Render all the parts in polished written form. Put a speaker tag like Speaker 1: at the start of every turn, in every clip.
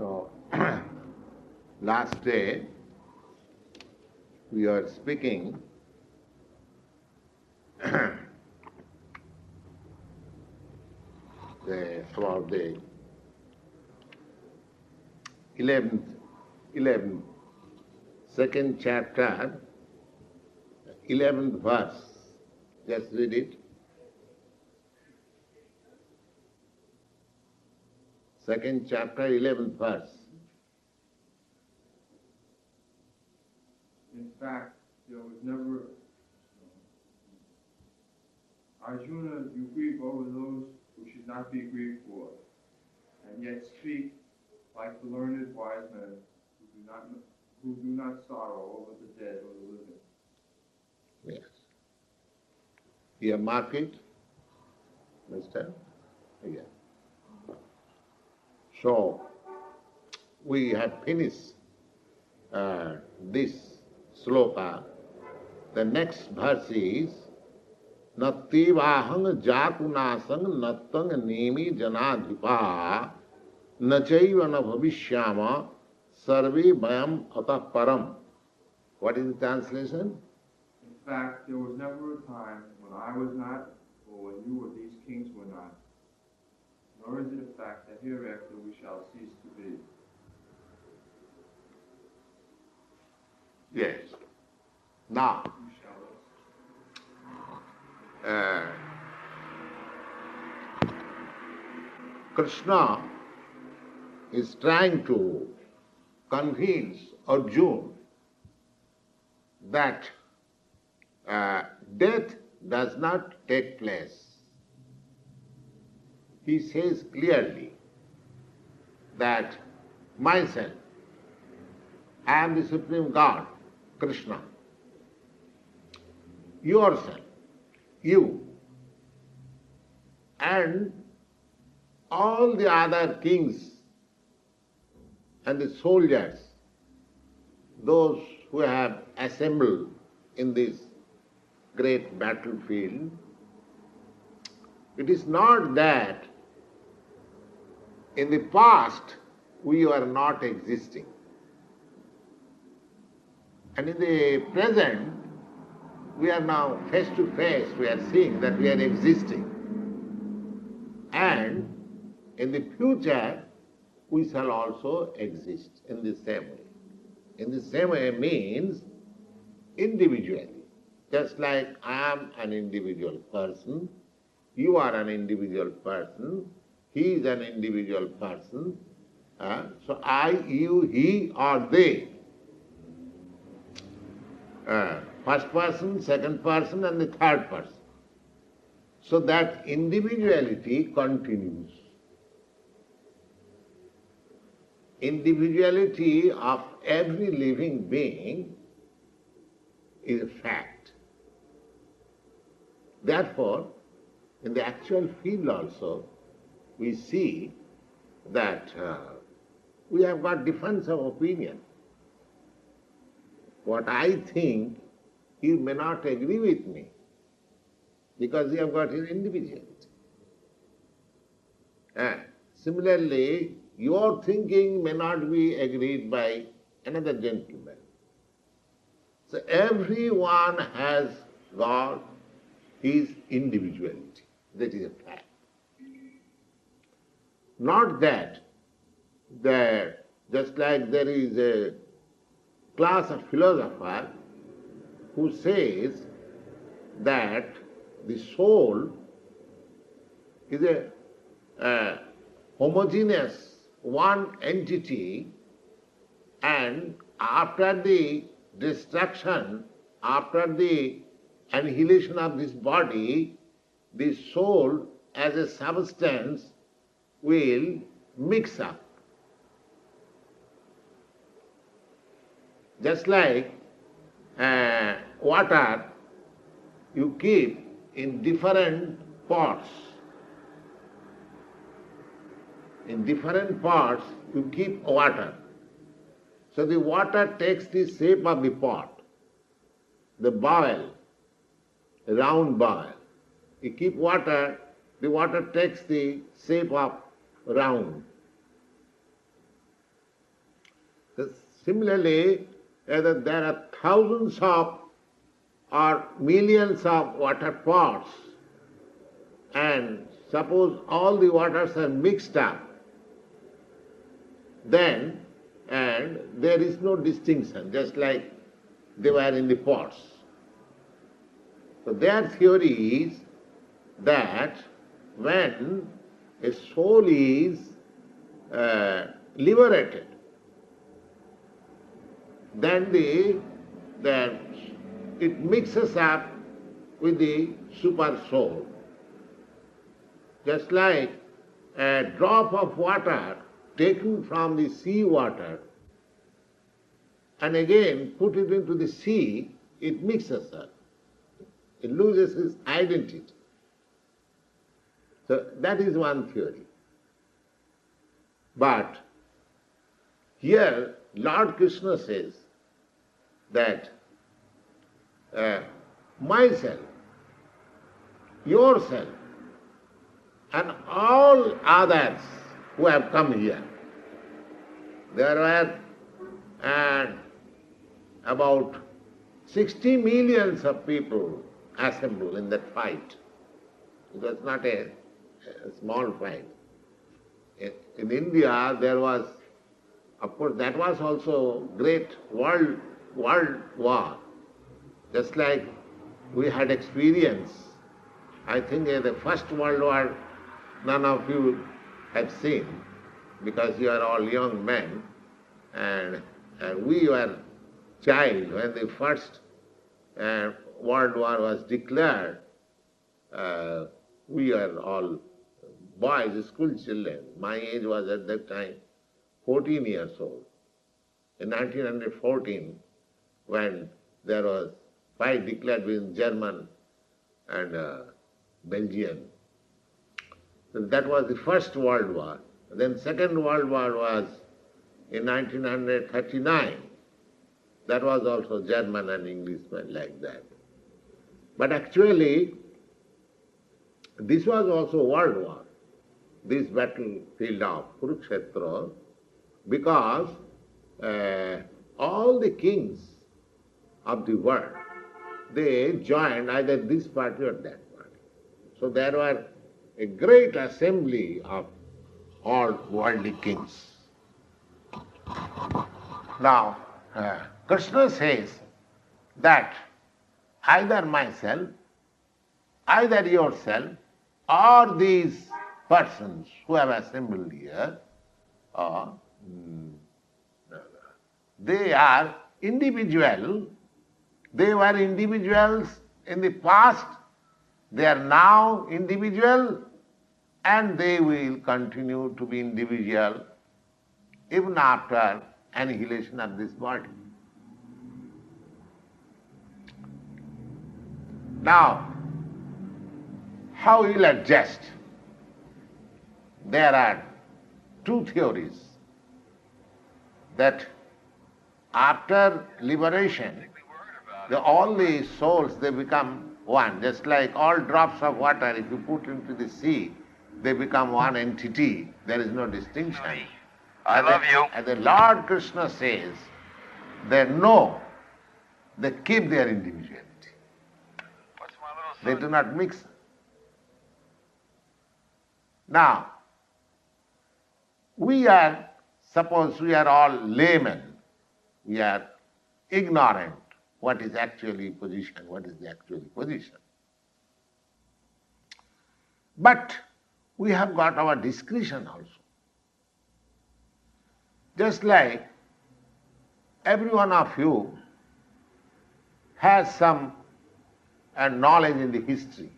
Speaker 1: So, last day we are speaking about the 11th, second chapter, 11th verse. Just read it. Second chapter, 11th verse.
Speaker 2: In fact, there was never... Arjuna, you grieve over those who should not be grieved for, and yet speak like the learned wise men who do not sorrow over the dead or the living.
Speaker 1: Yes. You mark it? Understand? Yeah. So, we have finished this sloka. The next verse is Nattivahang jatunasang nattang nemi janadhipa nachaiva na bhavishyama sarve vayam atah param. What is the translation?
Speaker 2: In fact, there was never a time when I was not, or when you or these kings were not. Nor is it a fact that hereafter we shall cease to be.
Speaker 1: Yes. Now, Krishna is trying to convince Arjuna that death does not take place. He says clearly that myself, I am the Supreme God, Krishna. Yourself, you, and all the other kings and the soldiers, those who have assembled in this great battlefield, it is not that in the past we were not existing. And in the present, we are now face to face, we are seeing that we are existing. And in the future, we shall also exist in the same way. In the same way means individually. Just like I am an individual person, you are an individual person, he is an individual person. So I, you, he, or they. First person, second person, and the third person. So that individuality continues. Individuality of every living being is a fact. Therefore, in the actual field also, we see that we have got difference of opinion. What I think, you may not agree with me, because you have got your individuality. Similarly, your thinking may not be agreed by another gentleman. So everyone has got his individuality. That is a fact. Not that just like there is a class of philosophers who says that the soul is a homogeneous one entity, and after the destruction, after the annihilation of this body, the soul as a substance will mix up. Just like water, you keep in different pots. In different pots, you keep water. So the water takes the shape of the pot, the bowl, the round bowl. You keep water, the water takes the shape of round. Similarly, whether there are thousands of or millions of water pots, and suppose all the waters are mixed up, then and there is no distinction, just like they were in the pots. So their theory is that when a soul is liberated, then it mixes up with the super soul. Just like a drop of water taken from the sea water and again put it into the sea, it mixes up. It loses its identity. So that is one theory. But here Lord Krishna says that myself, yourself, and all others who have come here. There were about 60 millions of people assembled in that fight. It was not a small fight. In India, there was, of course, that was also great world war. Just like we had experience, I think the First World War, none of you have seen, because you are all young men, and we were child when the First World War was declared. We were all boys, school children. My age was at that time 14 years old. In 1914, when there was fight declared between German and Belgian, so that was the First World War. Then Second World War was in 1939. That was also German and Englishmen like that. But actually, this was also World War, this battlefield of Kurukshetra, because all the kings of the world, they joined either this party or that party. So there were a great assembly of all worldly kings. Now, Krishna says that either myself, either yourself, or these persons who have assembled here, they are individual. They were individuals in the past, they are now individual, and they will continue to be individual even after annihilation of this body. Now, how we will adjust? There are two theories that after liberation, all the souls, they become one. Just like all drops of water, if you put into the sea, they become one entity. There is no distinction.
Speaker 3: I love you.
Speaker 1: As the Lord Krishna says, they know, they keep their individuality.
Speaker 3: What's my little son?
Speaker 1: They do not mix. Now, suppose we are all laymen, we are ignorant what is actually position, what is the actual position. But we have got our discretion also. Just like every one of you has some knowledge in the history.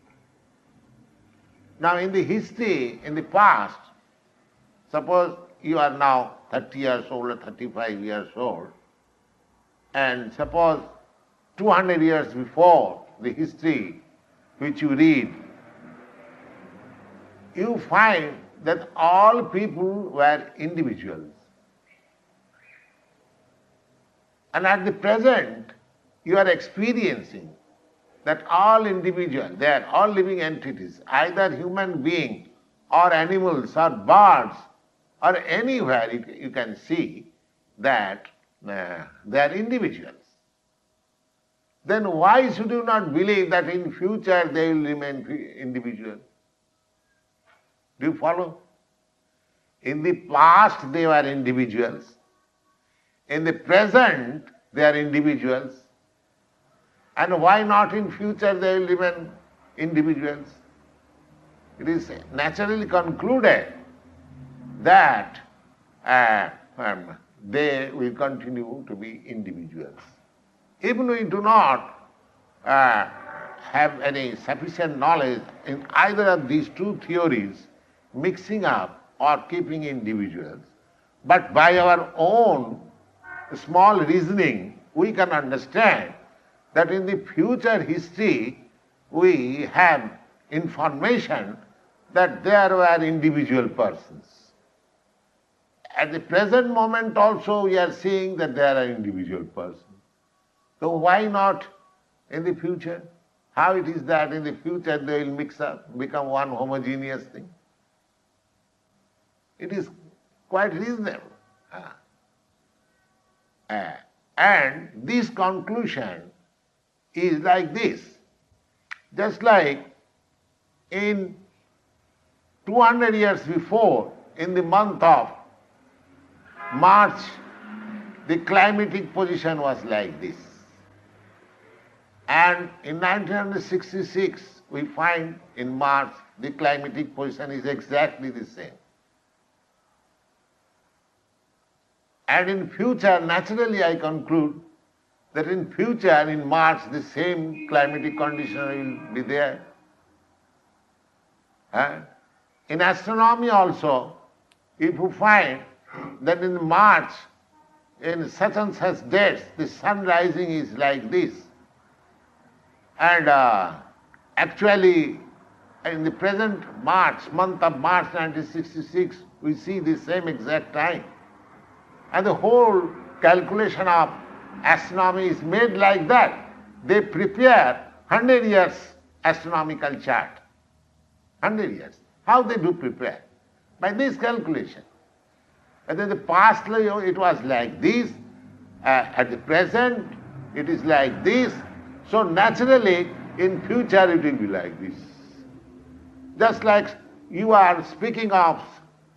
Speaker 1: Now in the history, in the past, suppose you are now 30 years old or 35 years old, and suppose 200 years before the history which you read, you find that all people were individuals. And at the present, you are experiencing that all individuals, they are all living entities, either human being or animals or birds or anywhere you can see, that they are individuals. Then why should you not believe that in future they will remain individual? Do you follow? In the past they were individuals. In the present they are individuals. And why not in future they will remain individuals? It is naturally concluded that they will continue to be individuals. Even we do not have any sufficient knowledge in either of these two theories, mixing up or keeping individuals, but by our own small reasoning, we can understand that in the future history we have information that there were individual persons. At the present moment also we are seeing that there are individual persons. So why not in the future? How it is that in the future they will mix up, become one homogeneous thing? It is quite reasonable. And this conclusion is like this. Just like in 200 years before, in the month of March, the climatic position was like this. And in 1966, we find in March, the climatic position is exactly the same. And in future, naturally I conclude that in future, in March, the same climatic condition will be there. In astronomy also, if you find that in March, in such and such dates, the sun rising is like this, and actually in the present March, month of March 1966, we see the same exact time. And the whole calculation of astronomy is made like that. They prepare 100 years astronomical chart. 100 years. How they do prepare? By this calculation. And in the past it was like this, at the present it is like this, so naturally in future it will be like this. Just like you are speaking of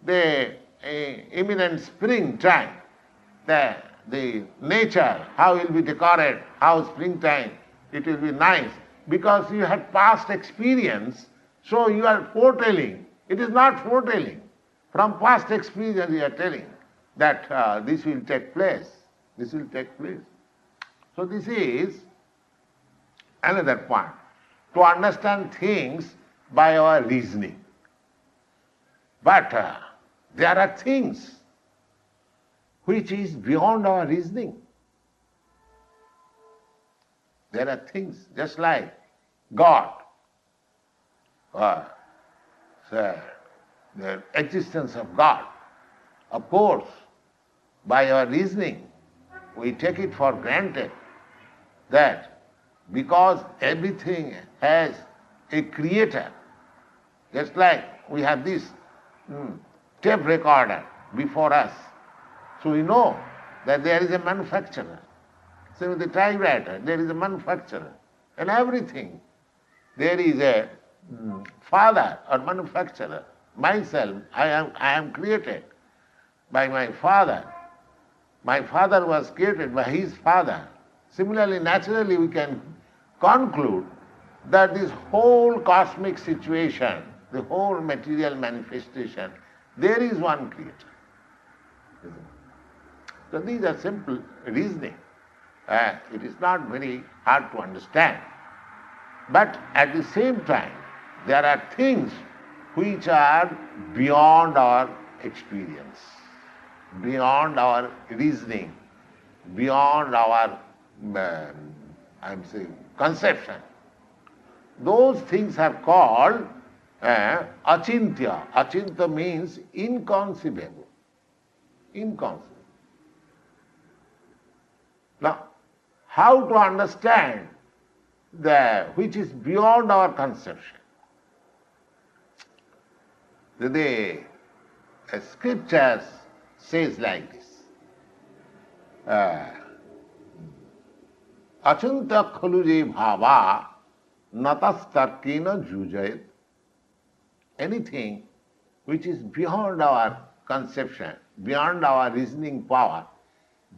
Speaker 1: the imminent springtime, the nature, how it will be decorated, how springtime, it will be nice, because you had past experience, so you are foretelling. It is not foretelling. From past experience you are telling that this will take place. This will take place. So this is another point. To understand things by our reasoning. But there are things which is beyond our reasoning. There are things just like God, the existence of God. Of course, by our reasoning, we take it for granted that because everything has a creator, just like we have this tape recorder before us, so we know that there is a manufacturer. So with the typewriter, there is a manufacturer. And everything, there is a father or manufacturer. Myself, I am created by my father. My father was created by his father. Similarly, naturally, we can conclude that this whole cosmic situation, the whole material manifestation, there is one creator. So these are simple reasoning. It is not very hard to understand. But at the same time, there are things which are beyond our experience, beyond our reasoning, beyond our, conception. Those things are called achintya. Achintya means inconceivable. Inconceivable. Now, how to understand which is beyond our conception? The scriptures says like this. Achunta khalu bhava natas tarkena jujayat. Anything which is beyond our conception, beyond our reasoning power,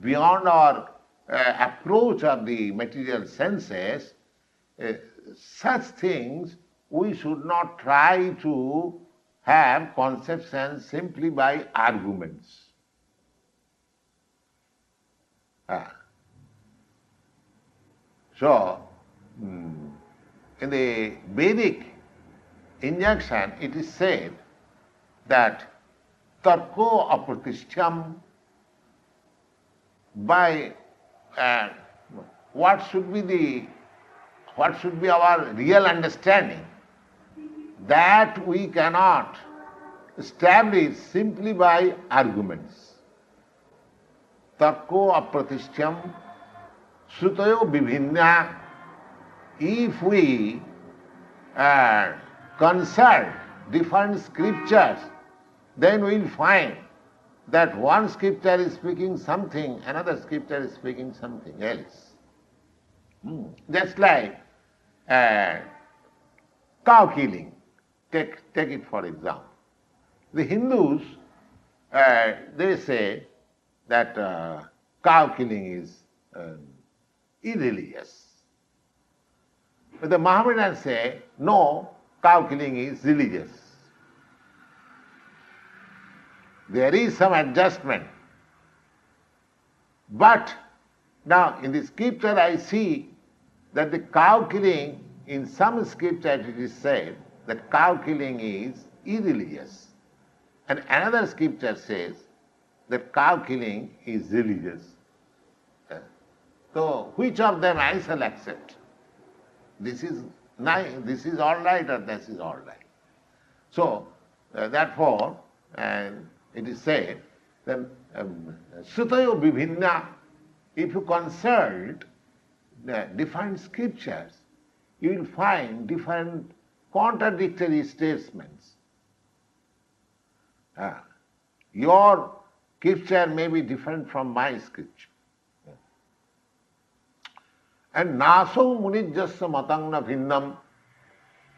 Speaker 1: beyond our approach of the material senses, such things we should not try to have conceptions simply by arguments. So, in the Vedic injunction, it is said that tarko apratishtyam, by what should be our real understanding, that we cannot establish simply by arguments. Tarko apratishtyam srutayo bibhinna. If we consult different scriptures, then we will find that one scripture is speaking something, another scripture is speaking something else. Just like cow killing. Take it for example. The Hindus, they say that cow killing is irreligious. But the Mohammedans say, no, cow killing is religious. There is some adjustment. But now in the scripture I see that the cow killing, in some scriptures it is said that cow killing is irreligious. And another scripture says that cow killing is religious. So which of them I shall accept? This is all right or this is all right. So therefore it is said that sutayo bibhinna, if you consult the different scriptures, you will find different contradictory statements. Your scripture may be different from my scripture. And naso munijjasya matangna bhinnam.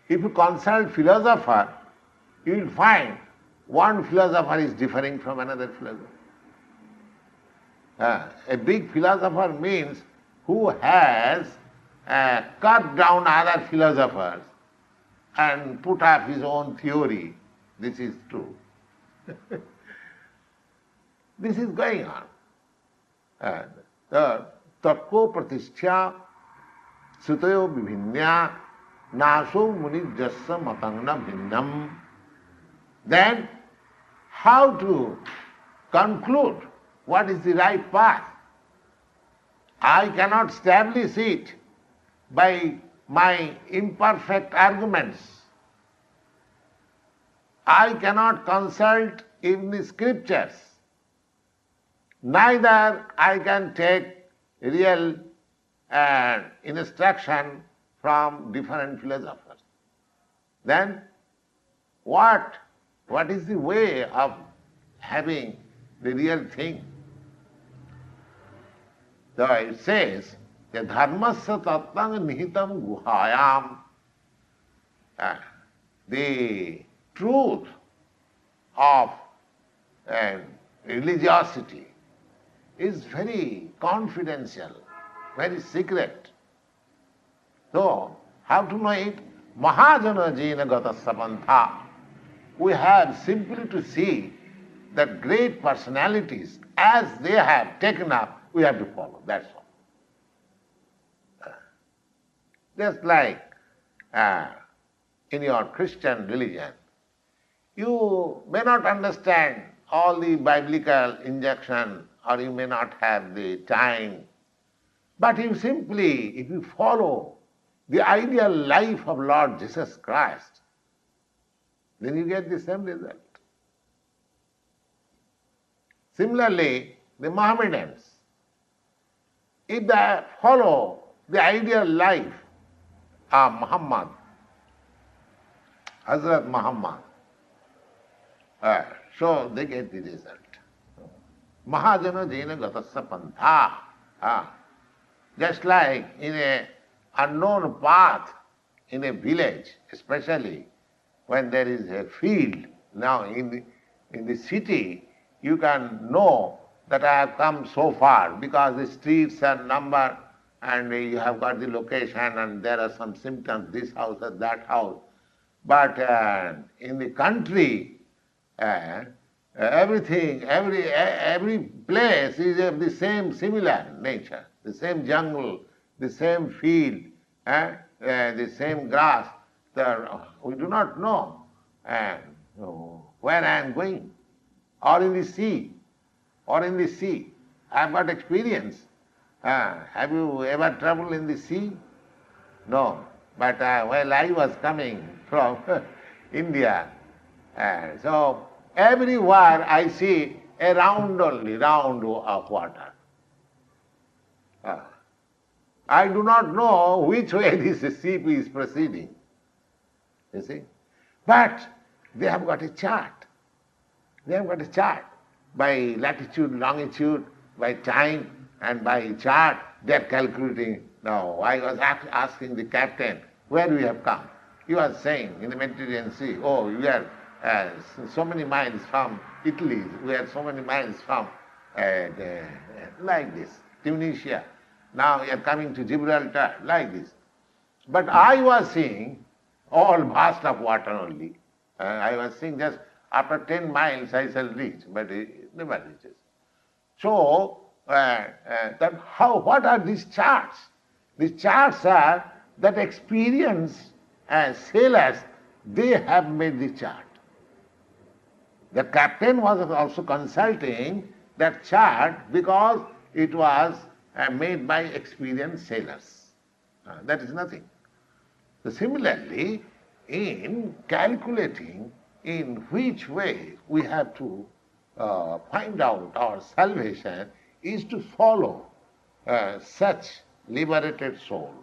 Speaker 1: If you consult philosopher, you will find one philosopher is differing from another philosopher. A big philosopher means who has cut down other philosophers and put up his own theory. This is true. This is going on. Tarko pratisthya sutayo bibhinya naso munijjasya matangna bhinnam. Then how to conclude what is the right path? I cannot establish it by my imperfect arguments. I cannot consult in the scriptures. Neither I can take real instruction from different philosophers. Then what is the way of having the real thing? So it says, dharmasya tattang nihitam guhayam. The truth of religiosity is very confidential, very secret. So, how to know it? Mahajana jena gata sapantha. We have simply to see that great personalities, as they have taken up, we have to follow. That's all. Just like in your Christian religion, you may not understand all the biblical injunction, or you may not have the time, but you simply, if you follow the ideal life of Lord Jesus Christ, then you get the same result. Similarly, the Mohammedans, if they follow the ideal life of Muhammad, Hazrat Muhammad, so they get the result. Mahajana jena gatasya pantha. Just like in a unknown path in a village, especially when there is a field. Now in the city, you can know that I have come so far because the streets are numbered and you have got the location and there are some symptoms, this house or that house. But in the country, everything, every place is of the same similar nature, the same jungle, the same field, the same grass. We do not know where I am going, or in the sea, I have got experience. Have you ever traveled in the sea? No. But while I was coming from India, so everywhere I see a round of water. I do not know which way this ship is proceeding, you see. But they have got a chart. They have got a chart. By latitude, longitude, by time, and by chart, they are calculating. Now, I was asking the captain, where we have come. He was saying, in the Mediterranean Sea, oh, we are so many miles from Italy, we are so many miles from, like this, Tunisia. Now we are coming to Gibraltar, like this. But I was seeing all vast of water only. I was seeing just after 10 miles I shall reach, but it never reaches. So, what are these charts? These charts are that experience sailors, they have made the chart. The captain was also consulting that chart because it was made by experienced sailors. That is nothing. So similarly, in calculating in which way we have to find out our salvation is to follow such liberated soul.